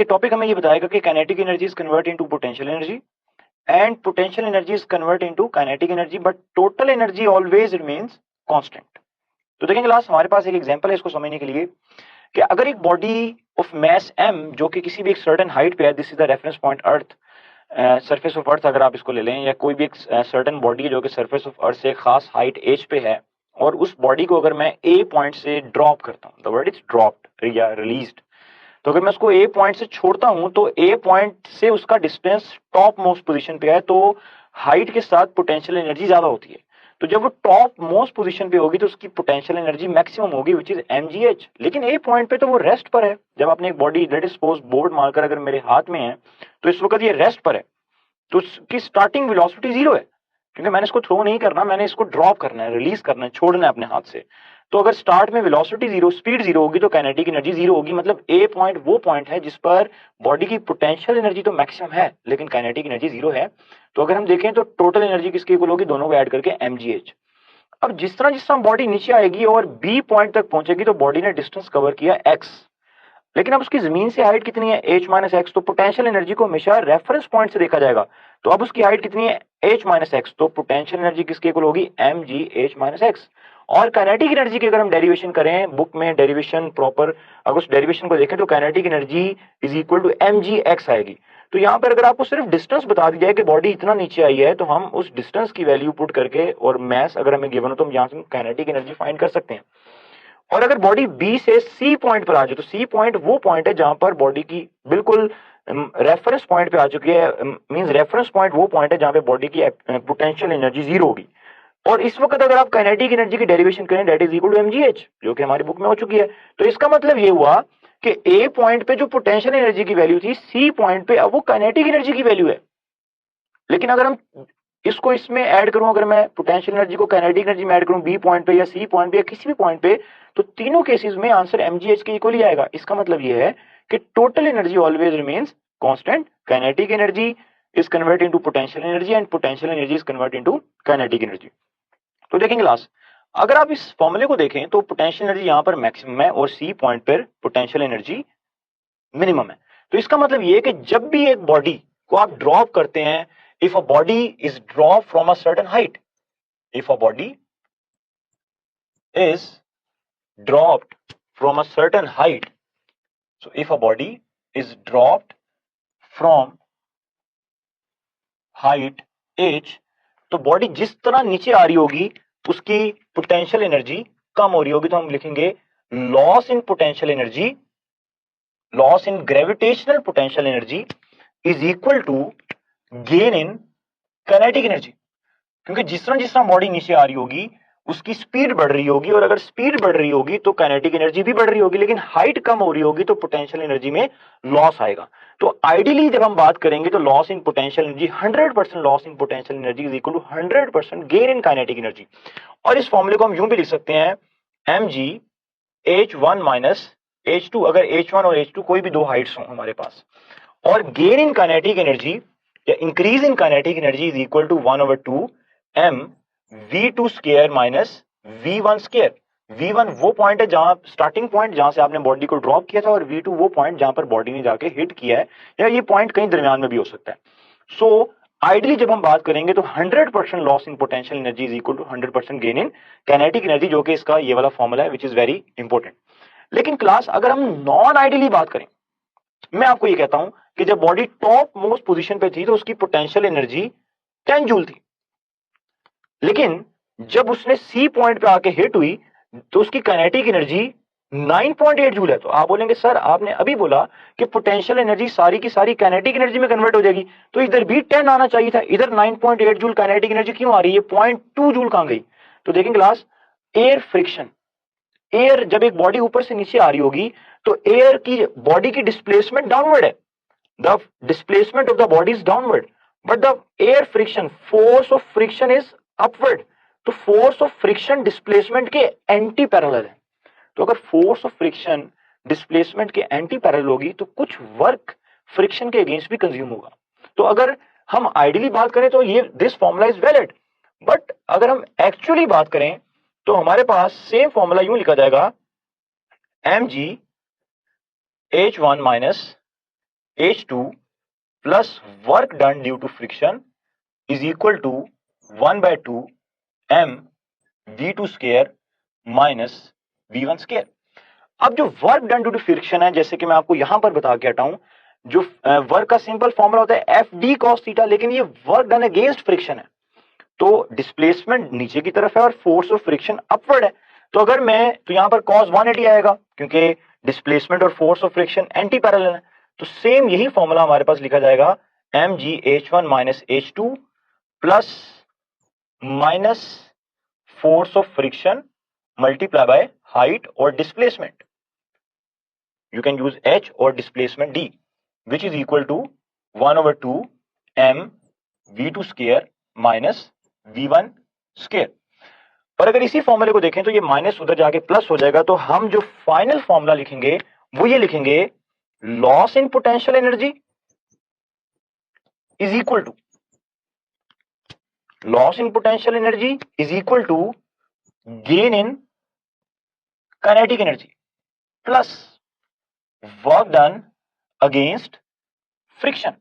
ये टॉपिक हमें ये बताएगा कि kinetic energy is convert into potential energy and potential energy is convert into kinetic energy, but total energy always remains constant. तो देखेंगे class, हमारे पास एक एग्जांपल है इसको समझने के लिए कि अगर एक बॉडी ऑफ मैस m जो कि किसी भी एक सर्टेन हाइट पे है, this is the reference point earth, surface of earth अगर आप इसको ले लें, या कोई भी एक सर्टेन बॉडी है जो कि सरफेस ऑफ अर्थ से खास हाइट एज पे है, और उस बॉडी को अगर मैं ए पॉइंट से ड्रॉप करता हूँ, द वर्ड इज ड्रॉप्ड या रिलीज्ड, तो अगर मैं उसको ए पॉइंट से छोड़ता हूं तो ए पॉइंट से उसका डिस्टेंस टॉप मोस्ट पोजीशन पे है, तो हाइट के साथ पोटेंशियल एनर्जी ज्यादा होती है। तो जब वो टॉप मोस्ट पोजीशन पे होगी तो उसकी पोटेंशियल एनर्जी मैक्सिमम होगी, विच इज mgh। लेकिन ए पॉइंट पे तो वो रेस्ट पर है। जब आपने एक body, let us suppose board मारकर अगर मेरे हाथ में है, तो इस वक्त ये रेस्ट पर है, तो उसकी स्टार्टिंग वेलोसिटी जीरो है, क्योंकि मैंने इसको थ्रो नहीं करना, मैंने इसको ड्रॉप करना है, रिलीज करना है, छोड़ना है अपने हाथ से। तो अगर स्टार्ट में वेलोसिटी जीरो, स्पीड जीरो होगी, तो काइनेटिक एनर्जी जीरो होगी। मतलब ए पॉइंट वो पॉइंट है जिस पर बॉडी की पोटेंशियल एनर्जी तो मैक्सिमम है लेकिन काइनेटिक एनर्जी जीरो है। तो अगर हम देखें तो टोटल एनर्जी किसकी इक्वल होगी, दोनों को ऐड करके mgh। अब जिस तरह बॉडी नीचे आएगी और बी पॉइंट तक पहुंचेगी तो बॉडी ने डिस्टेंस कवर किया x, लेकिन अब उसकी जमीन से हाइट कितनी है, h माइनस एक्स, तो पोटेंशियल एनर्जी को हमेशा रेफरेंस पॉइंट से देखा जाएगा। तो अब उसकी हाइट कितनी है, h माइनस एक्स, तो पोटेंशियल एनर्जी किसके इक्वल होगी, mgh माइनस एक्स। और काइनेटिक एनर्जी की अगर हम डेरिवेशन करें, बुक में डेरिवेशन प्रॉपर अगर उस डेरिवेशन को देखें तो kinetic energy is equal to mgx आएगी। तो यहाँ पर अगर आपको सिर्फ डिस्टेंस बता दी जाए कि बॉडी इतना नीचे आई है, तो हम उस डिस्टेंस की वैल्यू पुट करके और मैस अगर हमें गिवन हो तो हम यहाँ से काइनेटिक एनर्जी फाइंड कर सकते हैं। और अगर बॉडी बी से सी पॉइंट पर आ जाए, तो सी पॉइंट वो पॉइंट है जहां पर बॉडी की बिल्कुल रेफरेंस पॉइंट पे आ चुकी है, मींस रेफरेंस पॉइंट वो पॉइंट है जहां पे बॉडी की पोटेंशियल एनर्जी जीरो होगी। और इस वक्त अगर आप काइनेटिक एनर्जी की डेरिवेशन करें, that is equal to mgh, जो कि हमारी बुक में हो चुकी है। तो इसका मतलब ये हुआ कि ए पॉइंट पे जो पोटेंशियल एनर्जी की वैल्यू थी, सी पॉइंट पे अब वो काइनेटिक एनर्जी की वैल्यू है। लेकिन अगर हम इसको इसमें ऐड करूं, अगर मैं पोटेंशियल एनर्जी को काइनेटिक एनर्जी में ऐड करूं बी पॉइंट पे या सी पॉइंट पे या किसी भी पॉइंट पे, तो तीनों केसेस में आंसर mgh के इक्वल ही आएगा। इसका मतलब यह है कि total energy always remains constant, kinetic energy is convert into potential energy and potential energy is convert into kinetic energy. तो देखेंगे लास्ट, अगर आप इस फॉर्मूले को देखें तो पोटेंशियल एनर्जी यहां पर मैक्सिमम है और सी पॉइंट पर पोटेंशियल एनर्जी मिनिमम है। तो इसका मतलब यह है कि जब भी एक बॉडी को आप ड्रॉप करते हैं, if a body is dropped from a certain height, if a body is dropped from a certain height, so if a body is dropped from height h, तो बॉडी जिस तरह नीचे आ रही होगी उसकी पोटेंशियल एनर्जी कम हो रही होगी, तो हम लिखेंगे loss in potential energy, loss in gravitational potential energy is equal to gain in kinetic energy. क्योंकि जिस तरह बॉडी नीचे आ रही होगी उसकी स्पीड बढ़ रही होगी, और अगर स्पीड बढ़ रही होगी तो काइनेटिक एनर्जी भी बढ़ रही होगी, लेकिन हाइट कम हो रही होगी तो पोटेंशियल एनर्जी में लॉस आएगा। तो आइडियली जब हम बात करेंगे तो loss in potential energy 100% loss in potential energy is equal to 100% gain in kinetic energy. और इस फॉर्मूले को हम यूं भी लिख सकते हैं mgh1 माइनस h2, अगर h1 और h2 कोई भी दो हाइट्स हो हमारे पास, और गेन इन काइनेटिक एनर्जी या increase in kinetic energy is equal to 1/2 m v2 square minus v1 square. v1 वो पॉइंट है जहां स्टार्टिंग पॉइंट जहां से आपने बॉडी को ड्रॉप किया था, और v2 वो पॉइंट जहां पर बॉडी ने जाके हिट किया है, या ये पॉइंट कहीं दरमियान में भी हो सकता है। सो आइडियली जब हम बात करेंगे तो 100% loss in potential energy is equal to 100% gain in kinetic energy, जो कि इसका ये वाला फॉर्मूला है, विच इज वेरी इंपॉर्टेंट। लेकिन क्लास अगर हम नॉन आइडियली बात करें, मैं आपको ये कहता हूं कि जब बॉडी टॉप मोस्ट पोजीशन पे थी तो उसकी पोटेंशियल एनर्जी 10 जूल थी, लेकिन जब उसने सी पॉइंट पे आके हिट हुई तो उसकी काइनेटिक एनर्जी 9.8 जूल है। तो आप बोलेंगे सर आपने अभी बोला कि पोटेंशियल एनर्जी सारी की सारी काइनेटिक एनर्जी में कन्वर्ट हो जाएगी, तो इधर भी 10 आना चाहिए था, इधर 9.8 जूल काइनेटिक एनर्जी क्यों आ रही है, 0.2 जूल कहां गई? तो देखें क्लास, एयर फ्रिक्शन, एयर जब एक बॉडी ऊपर से नीचे आ रही होगी तो एयर की बॉडी की डिस्प्लेसमेंट डाउनवर्ड है, the displacement of the body is downward, but the air friction, force of friction is upward। तो force of friction displacement के एंटी पैरेलल है। तो अगर force of friction displacement के एंटी पैरेलल होगी तो कुछ वर्क फ्रिक्शन के अगेंस्ट भी कंज्यूम होगा। तो अगर हम आइडियली बात करें तो ये this formula is valid, but अगर हम एक्चुअली बात करें तो हमारे पास सेम फॉर्मूला यूं लिखा जाएगा mgh1 minus H2 plus work done due to friction is equal to 1/2 m v2 square minus v1 square। अब जो work done due to friction है, जैसे कि मैं आपको यहां पर बता के हटा हूं, जो वर्क का सिंपल फॉर्मूला होता है एफ डी कॉस थीटा, लेकिन ये वर्क डन अगेंस्ट फ्रिक्शन है, तो डिस्प्लेसमेंट नीचे की तरफ है और फोर्स ऑफ फ्रिक्शन अपवर्ड है। तो अगर मैं तो यहां पर कॉस 180 आएगा, क्योंकि डिस्प्लेसमेंट और force of friction anti parallel है। तो सेम यही फॉर्मूला हमारे पास लिखा जाएगा M G H one minus H two plus minus force of friction multiply by height और displacement. You can use h or displacement d, which is equal to 1/2 m v2 square minus v1 square। पर अगर इसी फॉर्मूले को देखें तो ये minus उधर जाके प्लस हो जाएगा, तो हम जो फाइनल फॉर्मूला लिखेंगे वो ये लिखेंगे loss in potential energy is equal to gain in kinetic energy plus work done against friction.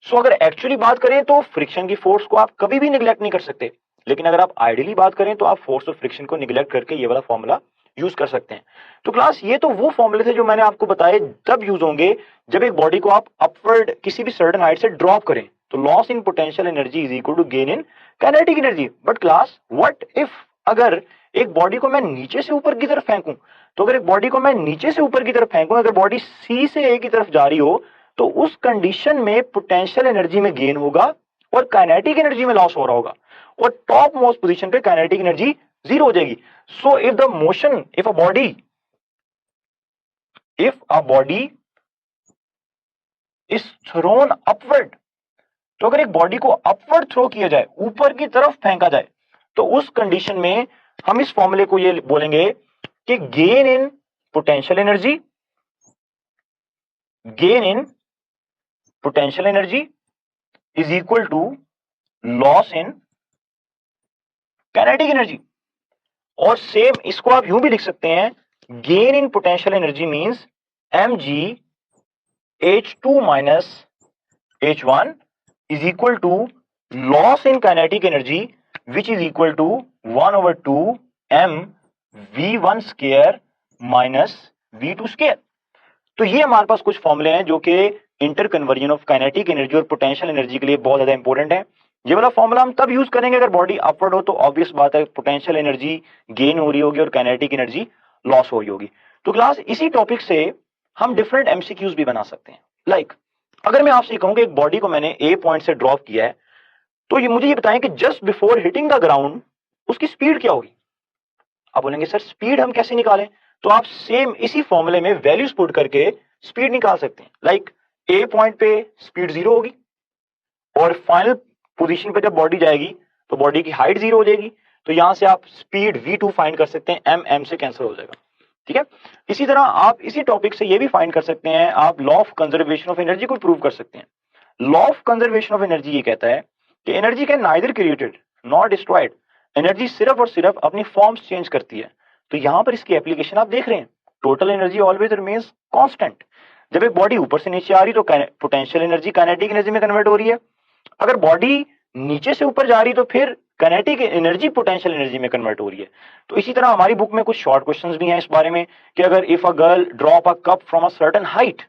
So अगर एक्चुअली बात करें तो फ्रिक्शन की फोर्स को आप कभी भी निगलेक्ट नहीं कर सकते, लेकिन अगर आप आइडियली बात करें तो आप फोर्स ऑफ फ्रिक्शन को निगलेक्ट करके ये वाला फॉर्मूला यूज कर सकते हैं। तो क्लास ये तो वो फॉर्मूले थे जो मैंने आपको बताए तब यूज होंगे जब एक बॉडी को आप अपवर्ड किसी भी सर्टेन हाइट से ड्रॉप करें। तो loss in potential energy is equal to gain in kinetic energy. But class what if अगर एक बॉडी को मैं नीचे से ऊपर की तरफ फेंकूं, तो अगर एक बॉडी को मैं नीचे से ऊपर की तरफ फेंकूं, अगर बॉडी सी से ए की तरफ जा रही हो, तो उस कंडीशन में पोटेंशियल एनर्जी में गेन होगा और काइनेटिक एनर्जी में लॉस हो रहा होगा, और टॉप मोस्ट पोजीशन पे काइनेटिक एनर्जी जीरो हो जाएगी। So if the motion if a body is throne upward, तो अगर एक बॉडी को अपवर्ड थ्रो किया जाए, ऊपर की तरफ फेंका जाए, तो उस कंडीशन में हम इस फॉर्मूले को ये बोलेंगे कि gain in potential energy is equal to loss in kinetic energy. और सेम इसको आप यूं भी लिख सकते हैं, gain in potential energy means M G H two minus H one is equal to loss in kinetic energy which is equal to 1/2 m v1 square minus v2 square. तो ये हमारे पास कुछ फॉर्मूले हैं जो कि interconversion of kinetic energy और पोटेंशियल एनर्जी के लिए बहुत ज्यादा इंपॉर्टेंट है। ये वाला फॉर्मूला हम तब यूज करेंगे अगर बॉडी अपवर्ड हो, तो ऑब्वियस बात है पोटेंशियल एनर्जी गेन हो रही होगी और काइनेटिक एनर्जी लॉस हो रही होगी। तो क्लास इसी टॉपिक से हम डिफरेंट एमसीक्यूज भी बना सकते हैं। लाइक अगर मैं आपसे कहूं कि एक बॉडी को मैंने ए पॉइंट से ड्रॉप किया है, तो ये मुझे ये बताएं कि just before hitting the ground उसकी स्पीड क्या होगी। आप बोलेंगे सर स्पीड हम कैसे निकालें, तो आप सेम इसी फॉर्मूले में वैल्यूज पुट करके स्पीड निकाल सकते हैं। लाइक ए पॉइंट पे स्पीड 0 होगी और फाइनल पोजीशन पे जब बॉडी जाएगी तो बॉडी की हाइट 0 हो जाएगी, तो यहां से आप स्पीड v2 फाइंड कर सकते हैं, m से कैंसिल हो जाएगा। ठीक है, इसी तरह आप इसी टॉपिक से ये भी फाइंड कर सकते हैं, आप law of conservation of energy को प्रूव कर सकते हैं। Law of conservation of energy ये कहता है कि energy can neither created not destroyed, energy सिर्फ और सिर्फ अपनी फॉर्म्स चेंज करती है। तो यहां पर इसकी एप्लीकेशन आप देख रहे हैं, total energy always remains constant. जब एक बॉडी ऊपर से नीचे आ रही तो पोटेंशियल एनर्जी काइनेटिक एनर्जी में कन्वर्ट हो रही है, अगर बॉडी नीचे से ऊपर जा रही तो फिर काइनेटिक एनर्जी पोटेंशियल एनर्जी में कन्वर्ट हो रही है। तो इसी तरह हमारी बुक में कुछ शॉर्ट क्वेश्चंस भी हैं इस बारे में कि अगर if a girl drop a cup from a certain height,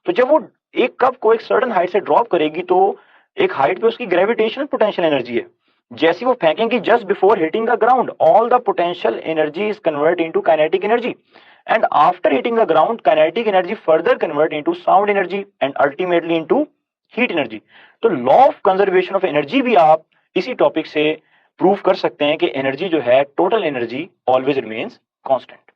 तो जब वो एक कप को एक सर्टेन हाइट से ड्रॉप करेगी तो एक हाइट पे उसकी ग्रेविटेशनल पोटेंशियल एनर्जी है, जैसे वो फेंकेंगी just before hitting the ground all the potential energy is convert into kinetic energy, and after hitting the ground kinetic energy further convert into sound energy and ultimately into heat energy। तो law of conservation of energy भी आप इसी topic से prove कर सकते हैं कि energy जो है total energy always remains constant.